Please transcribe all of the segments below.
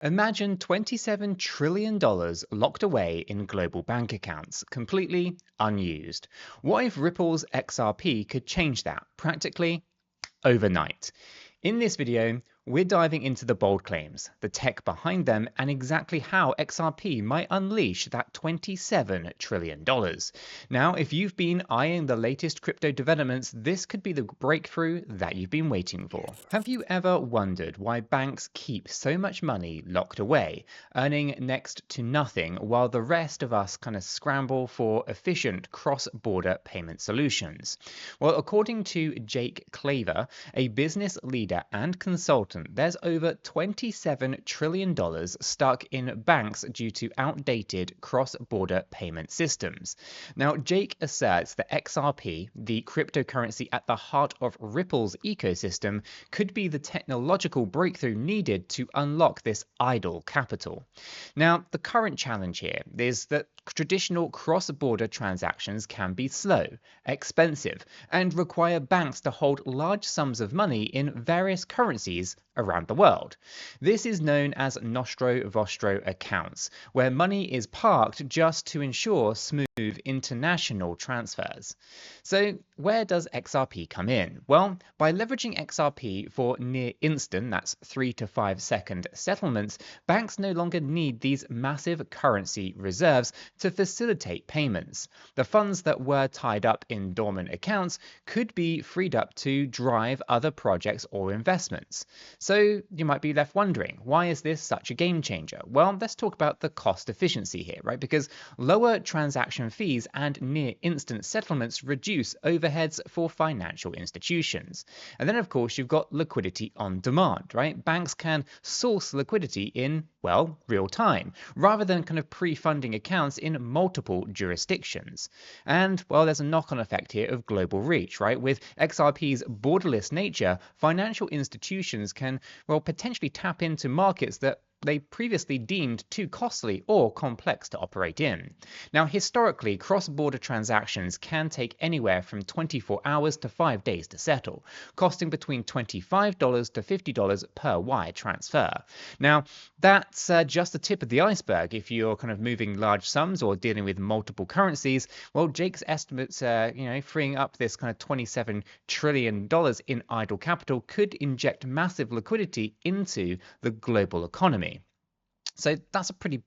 Imagine $27 trillion locked away in global bank accounts, completely unused. What if Ripple's XRP could change that practically overnight? In this video, we're diving into the bold claims, the tech behind them, and exactly how XRP might unleash that $27 trillion. Now, if you've been eyeing the latest crypto developments, this could be the breakthrough that you've been waiting for. Have you ever wondered why banks keep so much money locked away, earning next to nothing, while the rest of us kind of scramble for efficient cross-border payment solutions? Well, according to 𝗕𝗘𝗪𝗏, a business leader and consultant, there's over $27 trillion stuck in banks due to outdated cross-border payment systems. Now, Jake asserts that XRP, the cryptocurrency at the heart of Ripple's ecosystem, could be the technological breakthrough needed to unlock this idle capital. Now, the current challenge here is that traditional cross-border transactions can be slow, expensive, and require banks to hold large sums of money in various currencies around the world. This is known as 𝗕𝗫𝗀𝗧𝗧 accounts, where money is parked just to ensure smooth international transfers. So where does XRP come in? Well, by leveraging XRP for near instant, that's 3 to 5 second settlements, banks no longer need these massive currency reserves to facilitate payments. The funds that were tied up in dormant accounts could be freed up to drive other projects or investments. So you might be left wondering, why is this such a game changer? Well, let's talk about the cost efficiency here, right? Because lower transaction fees and near instant settlements reduce overheads for financial institutions. And then, of course, you've got liquidity on demand, right? Banks can source liquidity in, well, real time, rather than kind of pre-funding accounts in multiple jurisdictions. And, well, there's a knock-on effect here of global reach, right? With XRP's borderless nature, financial institutions can, well, potentially tap into markets that they previously deemed too costly or complex to operate in. Now, historically, cross-border transactions can take anywhere from 24 hours to 5 days to settle, costing between $25 to $50 per wire transfer. Now, that's just the tip of the iceberg. If you're kind of moving large sums or dealing with multiple currencies, well, Jake's estimates, freeing up this kind of $27 trillion in idle capital could inject massive liquidity into the global economy. So that's a pretty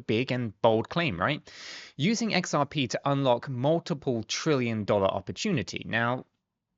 big and bold claim, right? Using XRP to unlock multiple trillion-dollar opportunity. Now,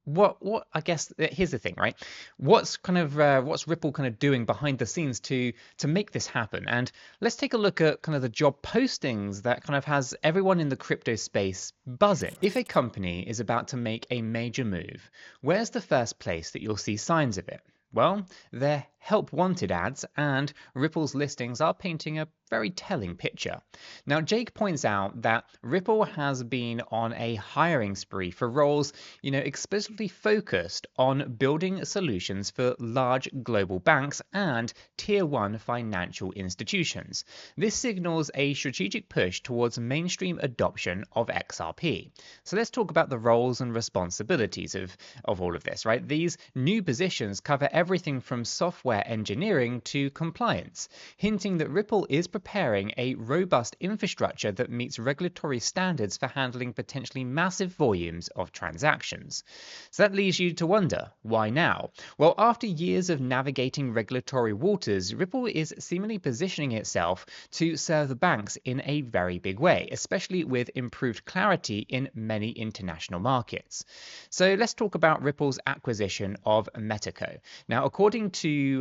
I guess here's the thing, right? What's Ripple kind of doing behind the scenes to make this happen? And let's take a look at kind of the job postings that kind of has everyone in the crypto space buzzing. If a company is about to make a major move, where's the first place that you'll see signs of it? Well, their help wanted ads and Ripple's listings are painting a very telling picture. Now, Jake points out that Ripple has been on a hiring spree for roles, explicitly focused on building solutions for large global banks and tier 1 financial institutions. This signals a strategic push towards mainstream adoption of XRP. So let's talk about the roles and responsibilities of all of this, right? These new positions cover everything from software engineering to compliance, hinting that Ripple is preparing a robust infrastructure that meets regulatory standards for handling potentially massive volumes of transactions. So that leads you to wonder, why now? Well, after years of navigating regulatory waters, Ripple is seemingly positioning itself to serve the banks in a very big way, especially with improved clarity in many international markets. So let's talk about Ripple's acquisition of 𝗕𝗘𝗪𝗏. Now, according to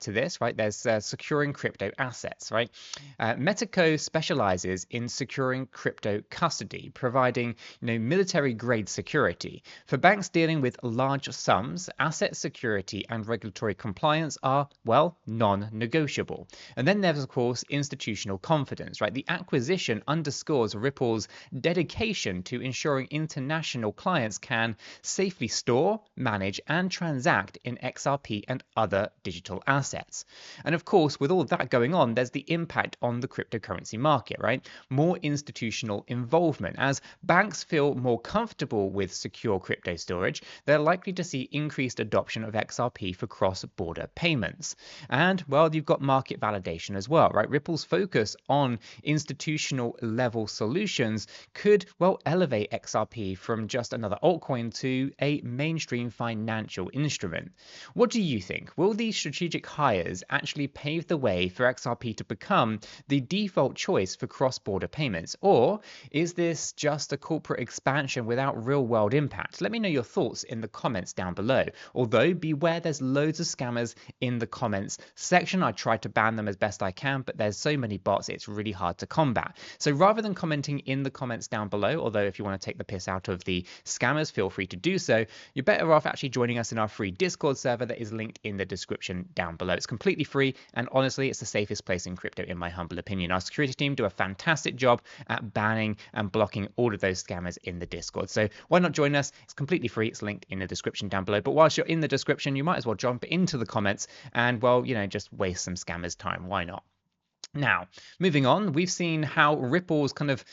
this, right, there's securing crypto assets, right? 𝗕𝗘𝗪𝗏 specializes in securing crypto custody, providing military-grade security. For banks dealing with large sums, asset security and regulatory compliance are, well, non-negotiable. And then there's, of course, institutional confidence, right? The acquisition underscores Ripple's dedication to ensuring international clients can safely store, manage, and transact in XRP and other digital digital assets. And of course, with all that going on, there's the impact on the cryptocurrency market, right? More institutional involvement. As banks feel more comfortable with secure crypto storage, they're likely to see increased adoption of XRP for cross-border payments. And, well, you've got market validation as well, right? Ripple's focus on institutional level solutions could, well, elevate XRP from just another altcoin to a mainstream financial instrument. What do you think? Will these strategic hires actually pave the way for XRP to become the default choice for cross-border payments? Or is this just a corporate expansion without real-world impact? Let me know your thoughts in the comments down below. Although, beware, there's loads of scammers in the comments section. I try to ban them as best I can, but there's so many bots, it's really hard to combat. So rather than commenting in the comments down below, although if you want to take the piss out of the scammers, feel free to do so, you're better off actually joining us in our free Discord server that is linked in the description down below. It's completely free, and honestly, it's the safest place in crypto in my humble opinion. Our security team do a fantastic job at banning and blocking all of those scammers in the Discord. So why not join us? It's completely free. It's linked in the description down below. But whilst you're in the description, you might as well jump into the comments and, well, you know, just waste some scammers' time. Why not? Now, moving on, we've seen how Ripple's kind of,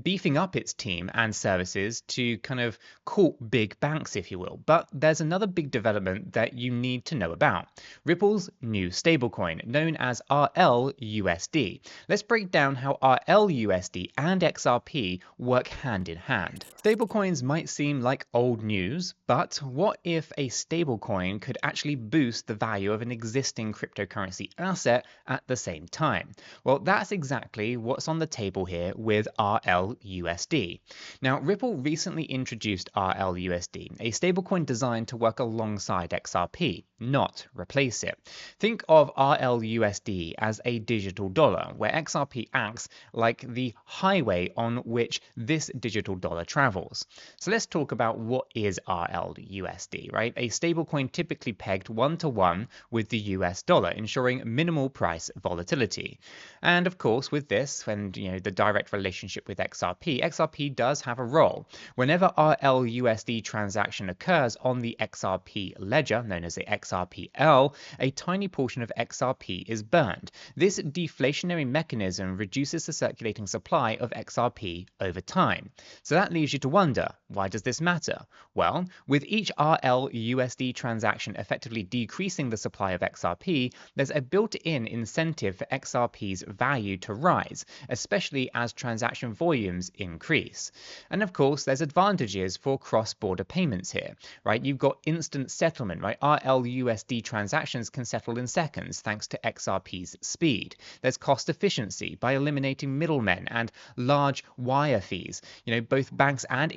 beefing up its team and services to kind of court big banks, if you will. But there's another big development that you need to know about. Ripple's new stablecoin, known as RLUSD. Let's break down how RLUSD and XRP work hand in hand. Stablecoins might seem like old news, but what if a stablecoin could actually boost the value of an existing cryptocurrency asset at the same time? Well, that's exactly what's on the table here with RLUSD. Now, Ripple recently introduced RLUSD, a stablecoin designed to work alongside XRP, not replace it. Think of RLUSD as a digital dollar, where XRP acts like the highway on which this digital dollar travels. So let's talk about what is RLUSD, right? A stablecoin typically pegged 1-to-1 with the US dollar, ensuring minimal price volatility. And of course, with this, and the direct relationship with XRP does have a role. Whenever RLUSD transaction occurs on the XRP ledger, known as the XRPL, a tiny portion of XRP is burned. This deflationary mechanism reduces the circulating supply of XRP over time. So that leaves you to wonder, why does this matter? Well, with each RLUSD transaction effectively decreasing the supply of XRP, there's a built-in incentive for XRP's value to rise, especially as transaction volumes increase. And of course, there's advantages for cross-border payments here, right? You've got instant settlement, right? RLUSD transactions can settle in seconds thanks to XRP's speed. There's cost efficiency by eliminating middlemen and large wire fees. Both banks and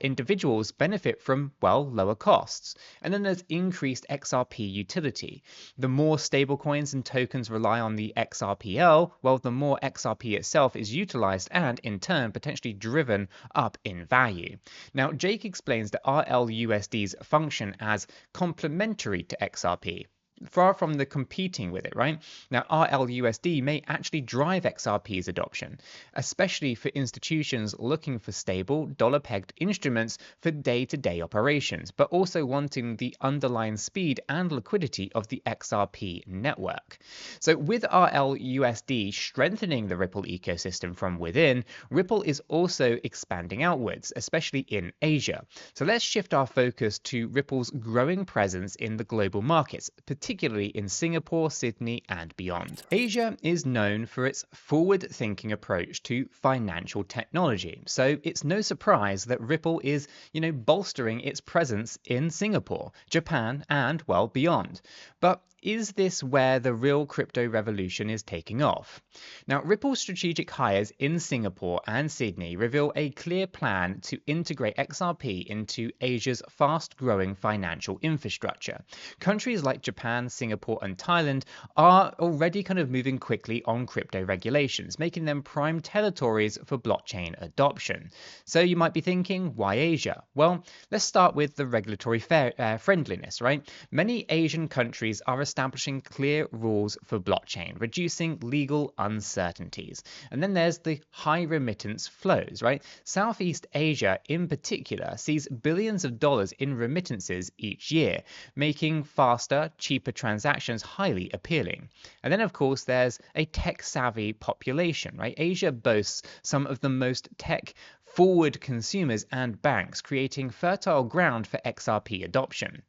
individuals benefit from, well, lower costs. And then there's increased XRP utility. The more stablecoins and tokens rely on the XRPL, well, the more XRP itself is utilized and, in turn, potentially driven up in value. Now, Jake explains that RLUSD's function as complementary to XRP. Far from the competing with it, right? Now, RLUSD may actually drive XRP's adoption, especially for institutions looking for stable, dollar-pegged instruments for day-to-day operations, but also wanting the underlying speed and liquidity of the XRP network. So with RLUSD strengthening the Ripple ecosystem from within, Ripple is also expanding outwards, especially in Asia. So let's shift our focus to Ripple's growing presence in the global markets, particularly in Singapore, Sydney, and beyond. Asia is known for its forward-thinking approach to financial technology, so it's no surprise that Ripple is, bolstering its presence in Singapore, Japan, and, well, beyond. But is this where the real crypto revolution is taking off? Now, Ripple's strategic hires in Singapore and Sydney reveal a clear plan to integrate XRP into Asia's fast-growing financial infrastructure. Countries like Japan, Singapore, and Thailand are already kind of moving quickly on crypto regulations, making them prime territories for blockchain adoption. So you might be thinking, why Asia? Well, let's start with the regulatory friendliness, right? Many Asian countries are establishing clear rules for blockchain, reducing legal uncertainties. And then there's the high remittance flows, right? Southeast Asia in particular sees billions of dollars in remittances each year, making faster, cheaper transactions highly appealing. And then, of course, there's a tech-savvy population, right? Asia boasts some of the most tech-forward consumers and banks, creating fertile ground for XRP adoption.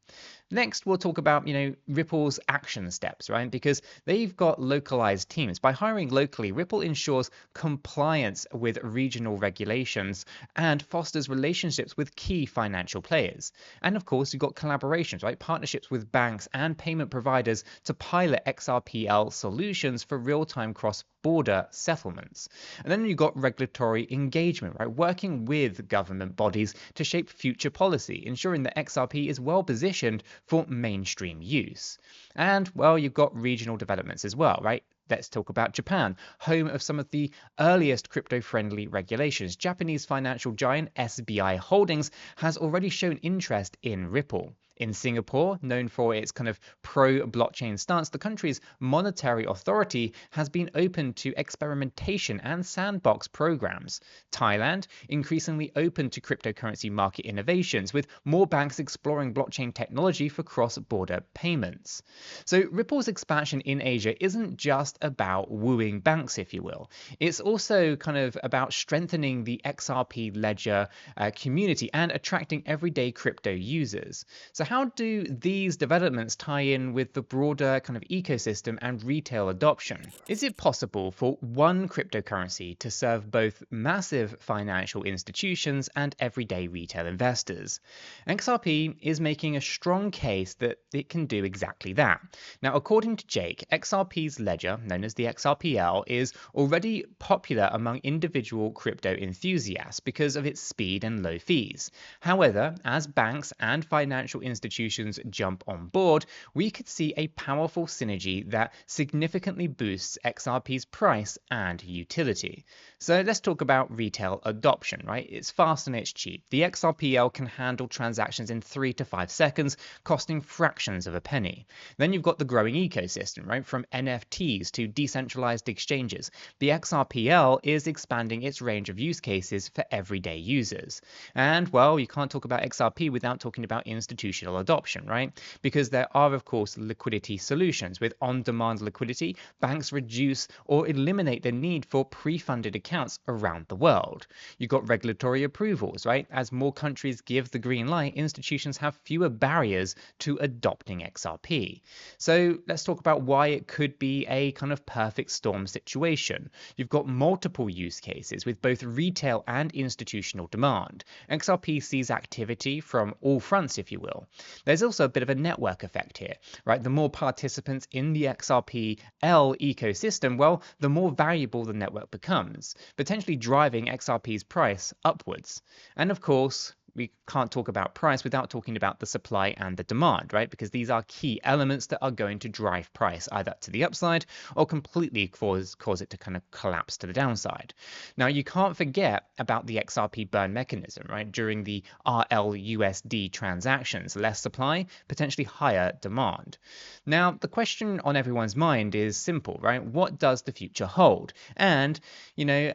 Next, we'll talk about, Ripple's action steps, right? Because they've got localized teams. By hiring locally, Ripple ensures compliance with regional regulations and fosters relationships with key financial players. And of course, you've got collaborations, right? Partnerships with banks and payment providers to pilot XRPL solutions for real-time cross-border settlements. And then you've got regulatory engagement, right? Working with government bodies to shape future policy, ensuring that XRP is well positioned for mainstream use. And, well, you've got regional developments as well, right? Let's talk about Japan, home of some of the earliest crypto-friendly regulations. Japanese financial giant SBI Holdings has already shown interest in Ripple. In Singapore, known for its kind of pro-blockchain stance, the country's monetary authority has been open to experimentation and sandbox programs. Thailand, increasingly open to cryptocurrency market innovations, with more banks exploring blockchain technology for cross-border payments. So Ripple's expansion in Asia isn't just about wooing banks, if you will. It's also kind of about strengthening the XRP ledger community and attracting everyday crypto users. So how do these developments tie in with the broader kind of ecosystem and retail adoption? Is it possible for one cryptocurrency to serve both massive financial institutions and everyday retail investors? XRP is making a strong case that it can do exactly that. Now, according to Jake, XRP's ledger, known as the XRPL, is already popular among individual crypto enthusiasts because of its speed and low fees. However, as banks and financial institutions jump on board, we could see a powerful synergy that significantly boosts XRP's price and utility. So let's talk about retail adoption, right? It's fast and it's cheap. The XRPL can handle transactions in 3 to 5 seconds, costing fractions of a penny. Then you've got the growing ecosystem, right? From NFTs to decentralized exchanges. The XRPL is expanding its range of use cases for everyday users. And, well, you can't talk about XRP without talking about institutional adoption, right? Because there are, of course, liquidity solutions. With on-demand liquidity, banks reduce or eliminate the need for pre-funded accounts around the world. You've got regulatory approvals, right? As more countries give the green light, institutions have fewer barriers to adopting XRP. So let's talk about why it could be a kind of perfect storm situation. You've got multiple use cases with both retail and institutional demand. XRP sees activity from all fronts, if you will. There's also a bit of a network effect here, right? The more participants in the XRPL ecosystem, well, the more valuable the network becomes, potentially driving XRP's price upwards. And of course, we can't talk about price without talking about the supply and the demand, right? Because these are key elements that are going to drive price either to the upside or completely cause it to kind of collapse to the downside. Now, you can't forget about the XRP burn mechanism, right? During the RLUSD transactions, less supply, potentially higher demand. Now, the question on everyone's mind is simple, right? What does the future hold? And,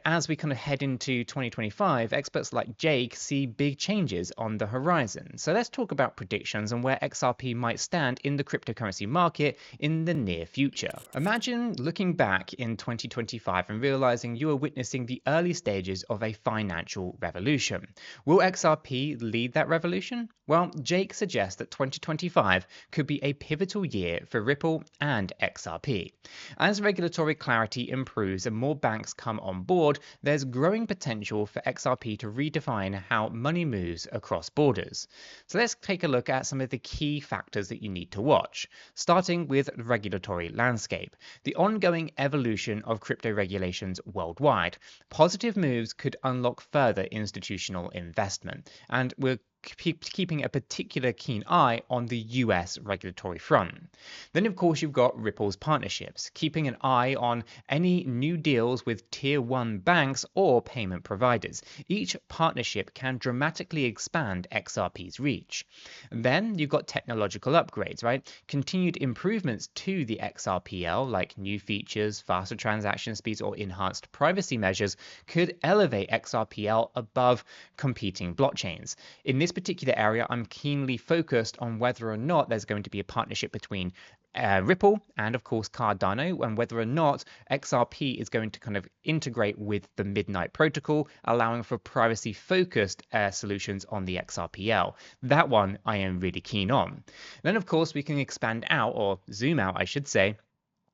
as we kind of head into 2025, experts like Jake see big changes on the horizon. So let's talk about predictions on where XRP might stand in the cryptocurrency market in the near future. Imagine looking back in 2025 and realizing you are witnessing the early stages of a financial revolution. Will XRP lead that revolution? Well, Jake suggests that 2025 could be a pivotal year for Ripple and XRP. As regulatory clarity improves and more banks come on board, there's growing potential for XRP to redefine how money moves across borders. So let's take a look at some of the key factors that you need to watch, starting with the regulatory landscape. The ongoing evolution of crypto regulations worldwide. Positive moves could unlock further institutional investment, and we're keeping a particular keen eye on the US regulatory front. Then, of course, you've got Ripple's partnerships, keeping an eye on any new deals with Tier 1 banks or payment providers. Each partnership can dramatically expand XRP's reach. Then you've got technological upgrades, right? Continued improvements to the XRPL, like new features, faster transaction speeds, or enhanced privacy measures, could elevate XRPL above competing blockchains. In this particular area, I'm keenly focused on whether or not there's going to be a partnership between Ripple and, of course, Cardano, and whether or not XRP is going to kind of integrate with the Midnight protocol, allowing for privacy-focused solutions on the XRPL. That one I am really keen on. Then, of course, we can expand out, or zoom out, I should say,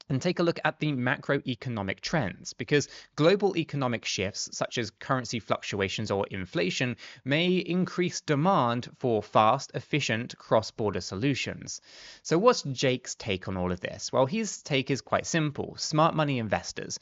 and take a look at the macroeconomic trends, because global economic shifts such as currency fluctuations or inflation may increase demand for fast, efficient cross-border solutions. So what's Jake's take on all of this? Well, his take is quite simple. Smart money investors.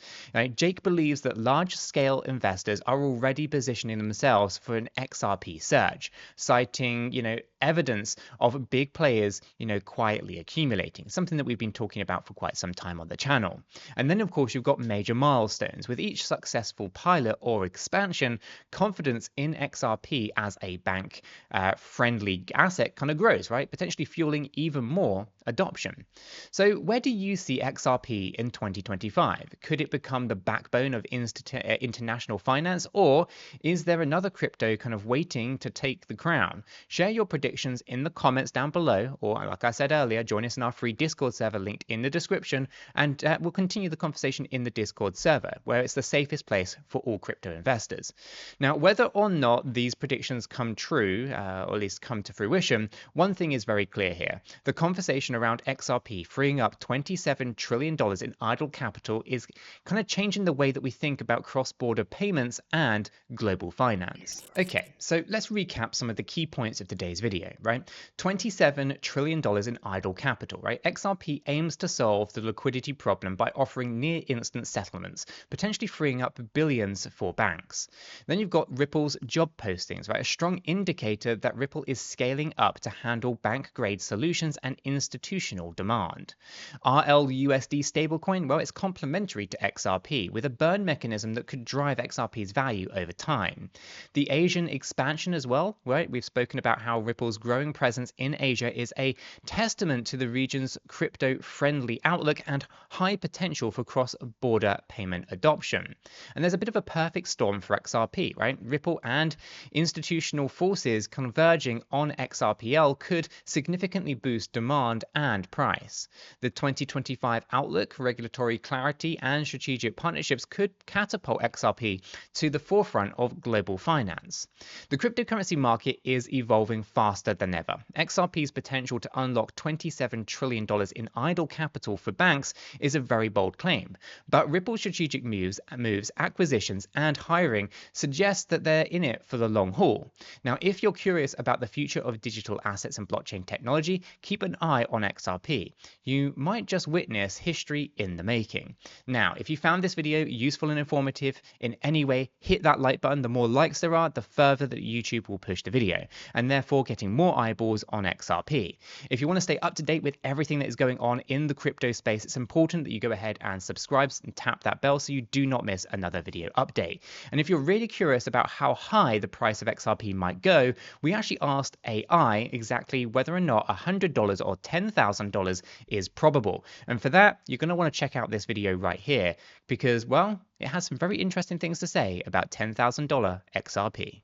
Jake believes that large-scale investors are already positioning themselves for an XRP surge, citing, evidence of big players, quietly accumulating, something that we've been talking about for quite some time on the channel. And then, of course, you've got major milestones. With each successful pilot or expansion, confidence in XRP as a bank-friendly asset kind of grows, right? Potentially fueling even more adoption. So where do you see XRP in 2025? Could it become the backbone of international finance, or is there another crypto kind of waiting to take the crown? Share your predictions in the comments down below, or like I said earlier, join us in our free Discord server linked in the description, and we'll continue the conversation in the Discord server, where it's the safest place for all crypto investors. Now, whether or not these predictions come true, or at least come to fruition, one thing is very clear here. The conversation around XRP freeing up $27 trillion in idle capital is kind of changing the way that we think about cross-border payments and global finance. Okay, so let's recap some of the key points of today's video, right? $27 trillion in idle capital, right? XRP aims to solve the liquidity problem by offering near-instant settlements, potentially freeing up billions for banks. Then you've got Ripple's job postings, right? A strong indicator that Ripple is scaling up to handle bank-grade solutions and institutional demand. RLUSD stablecoin, well, it's complementary to XRP with a burn mechanism that could drive XRP's value over time. The Asian expansion as well, right? We've spoken about how Ripple's growing presence in Asia is a testament to the region's crypto-friendly outlook and high potential for cross-border payment adoption. And there's a bit of a perfect storm for XRP, right? Ripple and institutional forces converging on XRPL could significantly boost demand and price. The 2025 outlook, regulatory clarity, and strategic partnerships could catapult XRP to the forefront of global finance. The cryptocurrency market is evolving faster than ever. XRP's potential to unlock $27 trillion in idle capital for banks is a very bold claim, but Ripple's strategic moves, acquisitions, and hiring suggest that they're in it for the long haul. Now, if you're curious about the future of digital assets and blockchain technology, keep an eye on XRP. You might just witness history in the making. Now, if you found this video useful and informative in any way, hit that like button. The more likes there are, the further that YouTube will push the video, and therefore getting more eyeballs on XRP. If you want to stay up to date with everything that is going on in the crypto space, it's important that you go ahead and subscribe and tap that bell so you do not miss another video update. And if you're really curious about how high the price of XRP might go, we actually asked AI exactly whether or not $100 or $10,000 is probable. And for that, you're going to want to check out this video right here because, well, it has some very interesting things to say about $10,000 XRP.